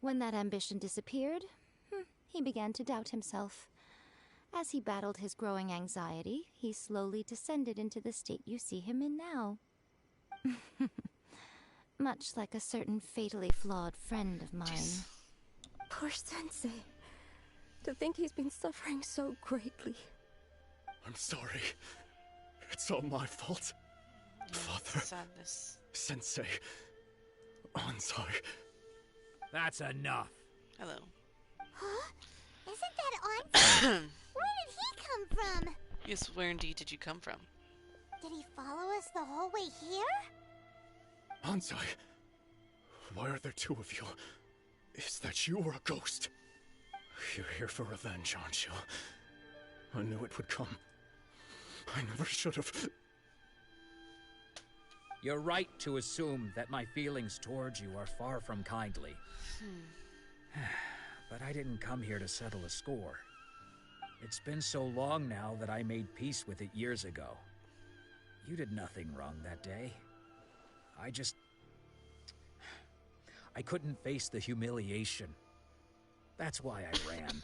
When that ambition disappeared, he began to doubt himself. As he battled his growing anxiety, he slowly descended into the state you see him in now. Much like a certain fatally flawed friend of mine. Jeez. Poor Sensei. To think he's been suffering so greatly. I'm sorry. It's all my fault. Father. Sadness. Sensei. Ansai. That's enough. Hello. Huh? Isn't that Ansai? Where did he come from? Yes, where indeed did you come from? Did he follow us the whole way here? Ansai. Why are there two of you? Is that you or a ghost? You're here for revenge, aren't you? I knew it would come. I never should have. You're right to assume that my feelings towards you are far from kindly. But I didn't come here to settle a score. It's been so long now that I made peace with it years ago. You did nothing wrong that day. I couldn't face the humiliation. That's why I ran.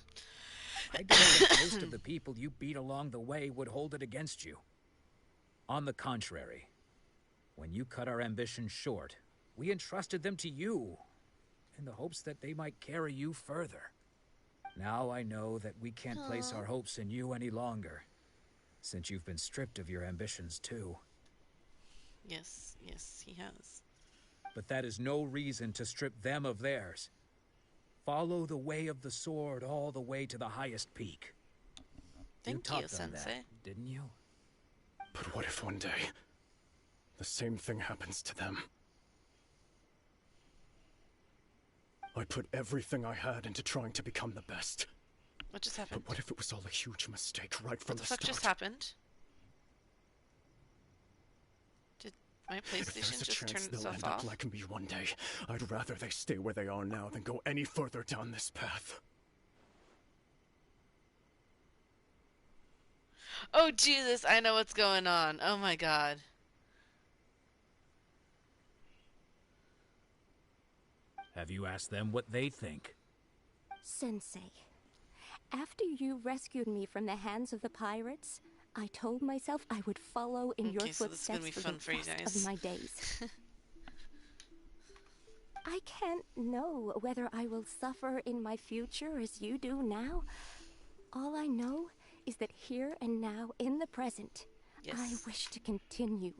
I didn't think most of the people you beat along the way would hold it against you. On the contrary, when you cut our ambitions short, we entrusted them to you, in the hopes that they might carry you further. Now I know that we can't place our hopes in you any longer, since you've been stripped of your ambitions too. Yes, he has. But that is no reason to strip them of theirs. Follow the way of the sword all the way to the highest peak. Thank you, Sensei. That, didn't you? But what if one day the same thing happens to them? I put everything I had into trying to become the best. What just happened? But what if it was all a huge mistake right from the start? What just happened? Did my PlayStation just turn itself they'll end off? up like me one day, I'd rather they stay where they are now than go any further down this path. Oh Jesus, I know what's going on. Oh my god. Have you asked them what they think? Sensei, after you rescued me from the hands of the pirates, I told myself I would follow in your so this is gonna footsteps be for fun the for you rest guys. of my days. I can't know whether I will suffer in my future as you do now. All I know is that here and now, in the present, I wish to continue.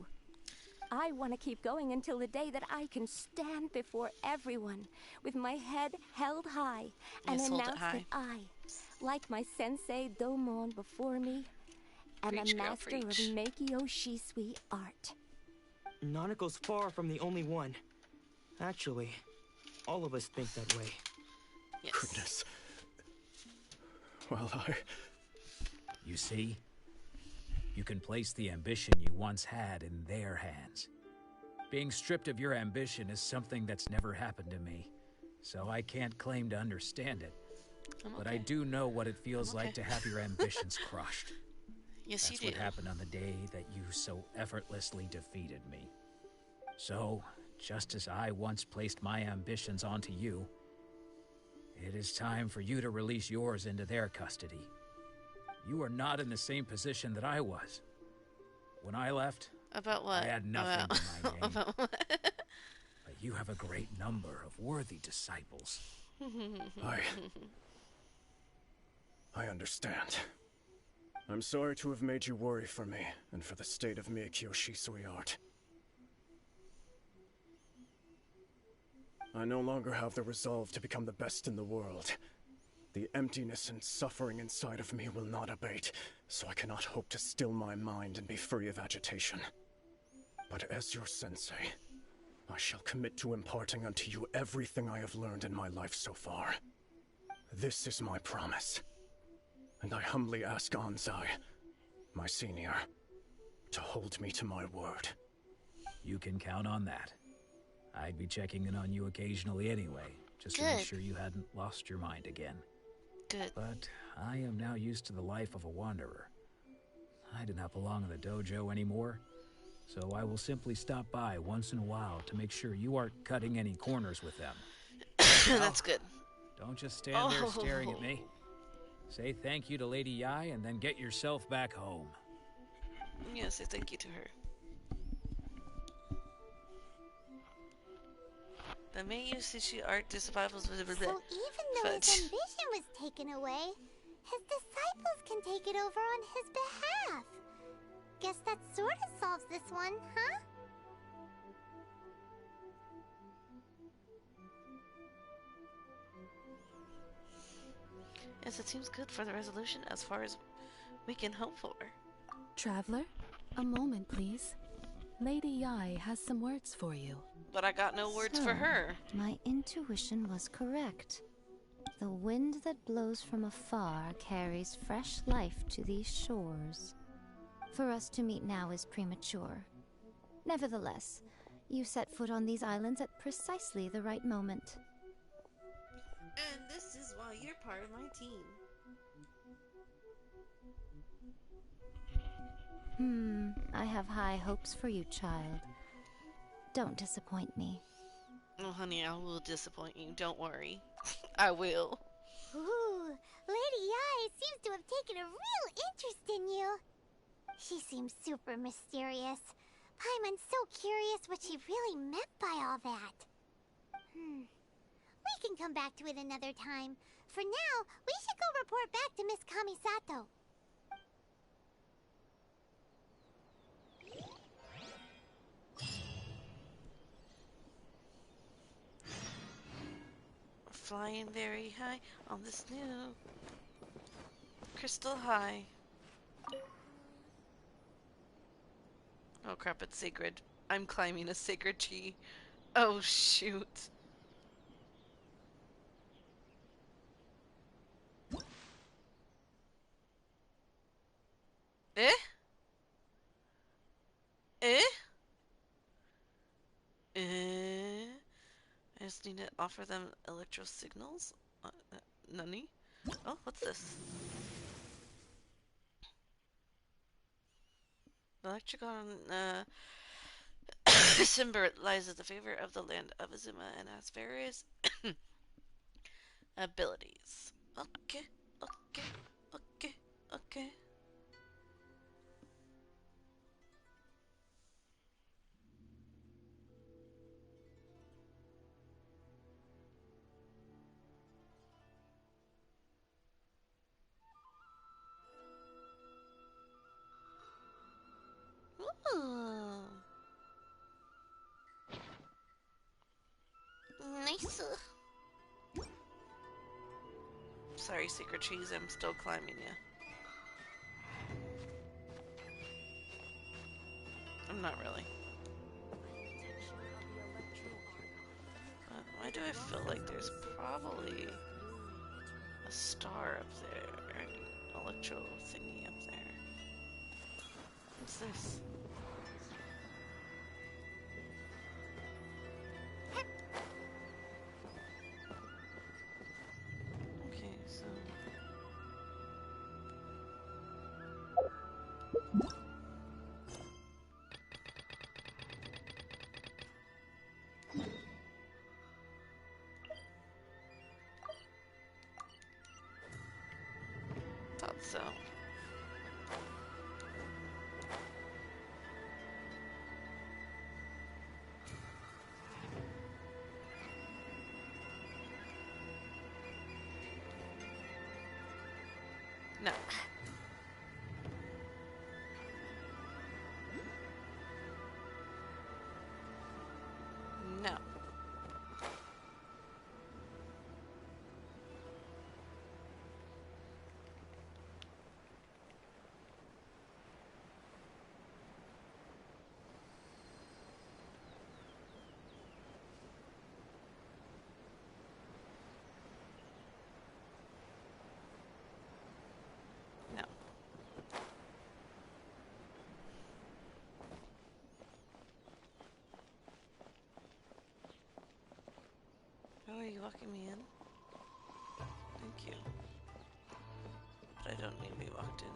I want to keep going until the day that I can stand before everyone with my head held high and announce that I, like my sensei Domon before me, am a master of Meikyo Shisui art. Nanako's far from the only one. Actually, all of us think that way. Yes. Goodness. Well, You see? You can place the ambition you once had in their hands. Being stripped of your ambition is something that's never happened to me, so I can't claim to understand it. But I do know what it feels like to have your ambitions crushed. Yes, That's you do. what happened on the day that you so effortlessly defeated me. So, just as I once placed my ambitions onto you, it is time for you to release yours into their custody. You are not in the same position that I was. When I left, About what? I had nothing to my name. About what? But you have a great number of worthy disciples. I understand. I'm sorry to have made you worry for me, and for the state of Meikyo Shisui art. I no longer have the resolve to become the best in the world. The emptiness and suffering inside of me will not abate, so I cannot hope to still my mind and be free of agitation. But as your sensei, I shall commit to imparting unto you everything I have learned in my life so far. This is my promise. And I humbly ask Ansai, my senior, to hold me to my word. You can count on that. I'd be checking in on you occasionally anyway, just to make sure you hadn't lost your mind again. Good. But I am now used to the life of a wanderer. I do not belong in the dojo anymore, so I will simply stop by once in a while to make sure you aren't cutting any corners with them. That's good. Don't just stand there staring at Oh. me. Say thank you to Lady Yi and then get yourself back home. Yeah, say thank you to her. The Mei Sushi art to survivals. So even though his ambition was taken away, his disciples can take it over on his behalf. Guess that sort of solves this one, huh? Yes, it seems good for the resolution as far as we can hope for. Traveler, a moment, please. Lady Yi has some words for you. But I got no words for her. My intuition was correct. The wind that blows from afar carries fresh life to these shores. For us to meet now is premature. Nevertheless, you set foot on these islands at precisely the right moment. And this is why you're part of my team. I have high hopes for you, child. Don't disappoint me. Oh, honey, I will disappoint you. Don't worry. I will. Ooh, Lady Yi seems to have taken a real interest in you. She seems super mysterious. Paimon's so curious what she really meant by all that. We can come back to it another time. For now, we should go report back to Miss Kamisato. Flying very high on this new crystal high. Oh crap, it's sacred. I'm climbing a sacred tree. Oh shoot. Eh? Eh? Eh? I just need to offer them electro signals? Nani? Oh, what's this? Electricon, symbolizes the favor of the land of Azuma and has various abilities. Okay, okay, okay, okay. Ooh. Nice. Sorry, secret trees, I'm still climbing you. I'm not really. Why do I feel like there's probably a star up there? An electro thingy up there. What's this? Okay, so... Thought so. No. No. No. Oh, are you walking me in? Thank you. But I don't need to be walked in.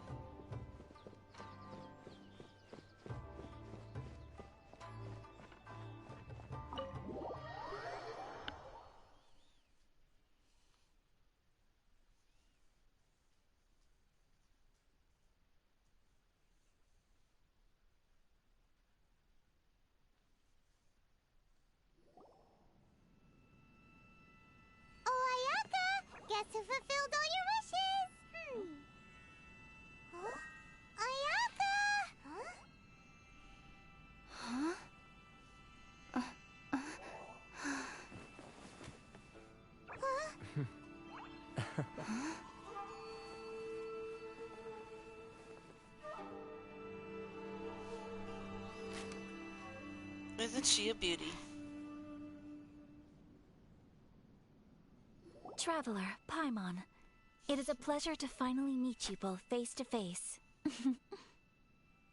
Isn't she a beauty? Traveler, Paimon. It is a pleasure to finally meet you both face to face.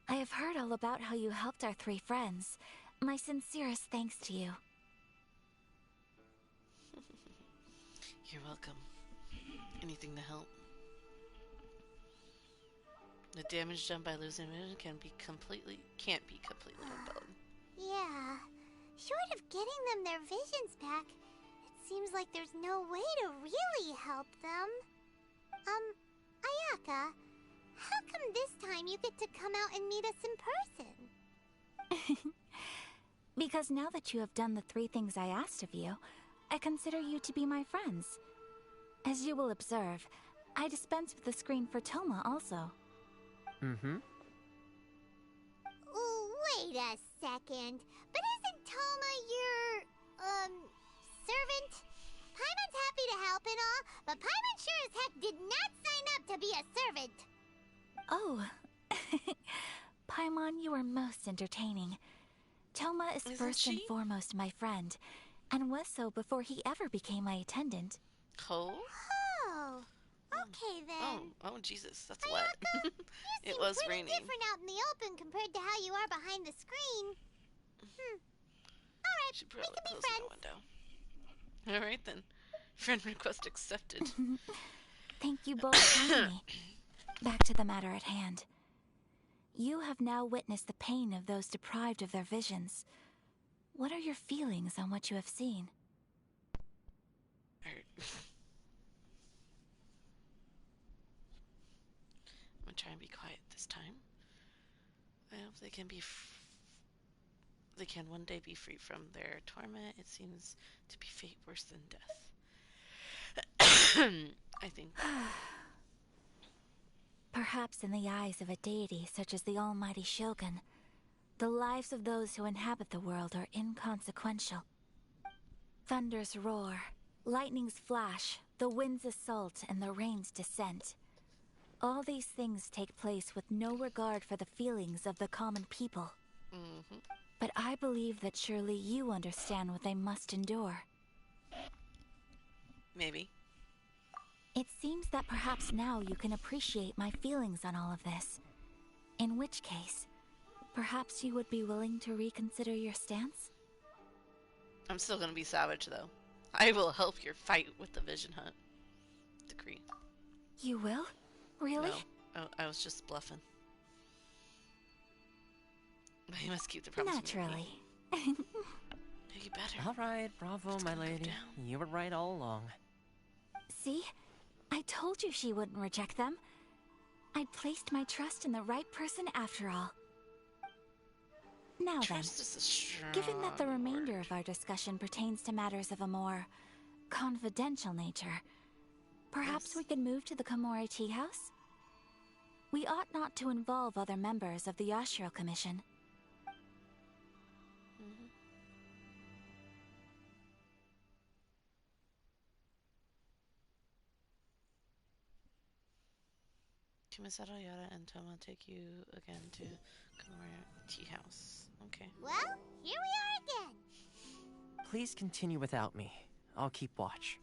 I have heard all about how you helped our 3 friends. My sincerest thanks to you. You're welcome. Anything to help. The damage done by losing vision can't be completely undone. Yeah. Short of getting them their visions back, it seems like there's no way to really help them. Ayaka, how come this time you get to come out and meet us in person? Because now that you have done the 3 things I asked of you, I consider you to be my friends. As you will observe, I dispense with the screen for Toma also. Mm-hmm. Wait a second. But isn't Toma your, servant? Paimon's happy to help and all, but Paimon sure as heck did not sign up to be a servant. Oh. Paimon, you are most entertaining. Toma is first and foremost my friend, and was so before he ever became my attendant. Oh? Oh. Okay then. Oh, Jesus, that's wet. It was raining. Different out in the open compared to how you are behind the screen. Alright, Should probably we can close be friends. the window. Alright then. Friend request accepted. Thank you both for having me. Back to the matter at hand. You have now witnessed the pain of those deprived of their visions. What are your feelings on what you have seen? I'm gonna try and be quiet this time. I hope they can be they can one day be free from their torment. It seems to be fate worse than death. I think. Perhaps in the eyes of a deity such as the almighty Shogun, the lives of those who inhabit the world are inconsequential. Thunders roar, lightnings flash, the winds assault, and the rains descent. All these things take place with no regard for the feelings of the common people. Mm-hmm. But I believe that surely you understand what they must endure. Maybe. It seems that perhaps now you can appreciate my feelings on all of this. In which case, perhaps you would be willing to reconsider your stance? I'm still gonna be savage, though. I will help your fight with the Vision Hunt decree. You will? Really? No, I was just bluffing. You must keep the promise. Naturally. No, you better. All right, bravo, my lady. You were right all along. See? I told you she wouldn't reject them. I'd placed my trust in the right person after all. Now Trust is a strong given that the remainder word. of our discussion pertains to matters of a more confidential nature, perhaps we could move to the Komori Tea House? We ought not to involve other members of the Yashiro Commission. Kumasato, Yara, and Toma take you again to Komori Tea House. Okay. Well, here we are again. Please continue without me. I'll keep watch.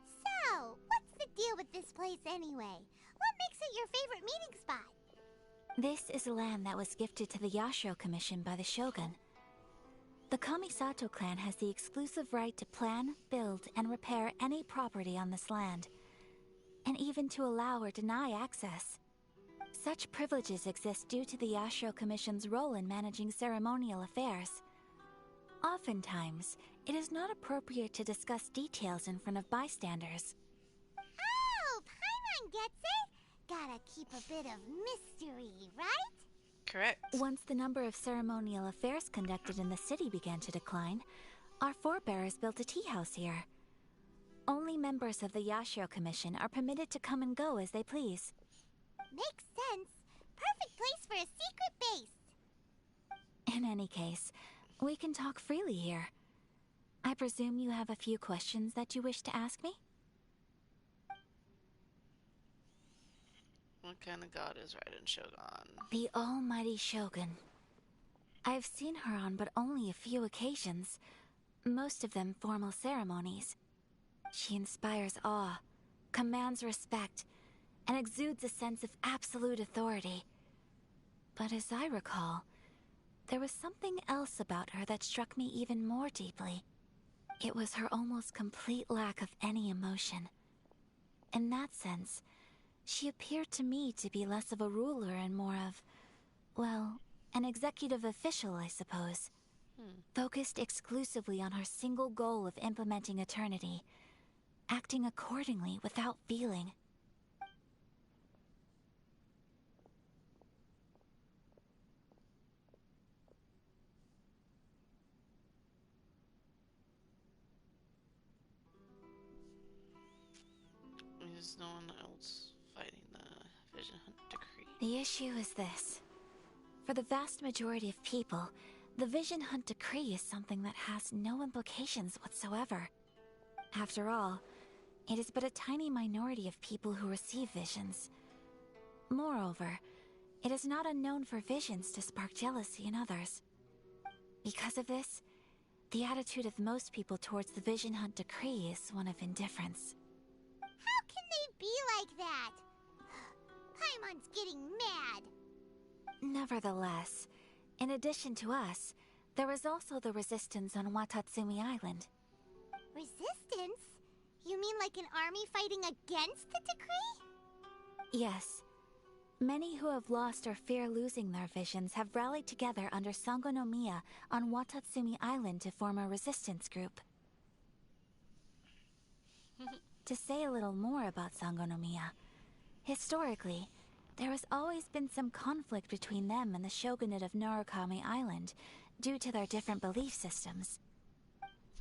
So, what's the deal with this place anyway? What makes it your favorite meeting spot? This is land that was gifted to the Yashiro Commission by the Shogun. The Kamisato clan has the exclusive right to plan, build, and repair any property on this land, and even to allow or deny access. Such privileges exist due to the Yashiro Commission's role in managing ceremonial affairs. Oftentimes, it is not appropriate to discuss details in front of bystanders. Oh, Paimon gets it. Gotta keep a bit of mystery, right? Correct. Once the number of ceremonial affairs conducted in the city began to decline, our forebears built a tea house here. Only members of the Yashiro Commission are permitted to come and go as they please. Makes sense. Perfect place for a secret base. In any case, we can talk freely here. I presume you have a few questions that you wish to ask me? What kind of god is Raiden Shogun? The almighty Shogun. I've seen her on but only a few occasions, most of them formal ceremonies. She inspires awe, commands respect, and exudes a sense of absolute authority. But as I recall, there was something else about her that struck me even more deeply. It was her almost complete lack of any emotion. In that sense, she appeared to me to be less of a ruler and more of, well, an executive official, I suppose. Focused exclusively on her single goal of implementing eternity, acting accordingly without feeling. Is no one else fighting the Vision Hunt decree? The issue is this. For the vast majority of people, the Vision Hunt decree is something that has no implications whatsoever. After all, it is but a tiny minority of people who receive visions. Moreover, it is not unknown for visions to spark jealousy in others. Because of this, the attitude of most people towards the Vision Hunt decree is one of indifference. How can they be like that? Paimon's getting mad. Nevertheless, in addition to us, there is also the resistance on Watatsumi Island. Resistance? You mean like an army fighting against the decree? Yes. Many who have lost or fear losing their visions have rallied together under Sangonomiya on Watatsumi Island to form a resistance group. To say a little more about Sangonomiya, historically, there has always been some conflict between them and the shogunate of Narukami Island due to their different belief systems.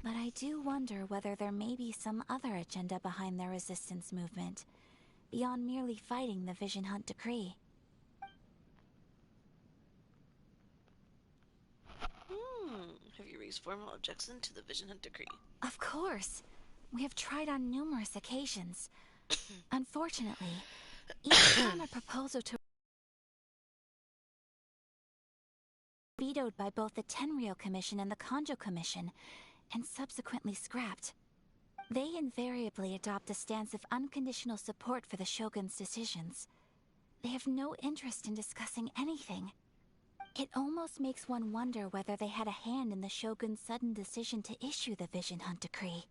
But I do wonder whether there may be some other agenda behind their resistance movement, beyond merely fighting the Vision Hunt decree. Have you raised formal objection to the Vision Hunt decree? Of course. We have tried on numerous occasions. Unfortunately, each time a proposal to vetoed by both the Tenryou Commission and the Kanjo Commission, and subsequently scrapped. They invariably adopt a stance of unconditional support for the Shogun's decisions. They have no interest in discussing anything. It almost makes one wonder whether they had a hand in the Shogun's sudden decision to issue the Vision Hunt decree.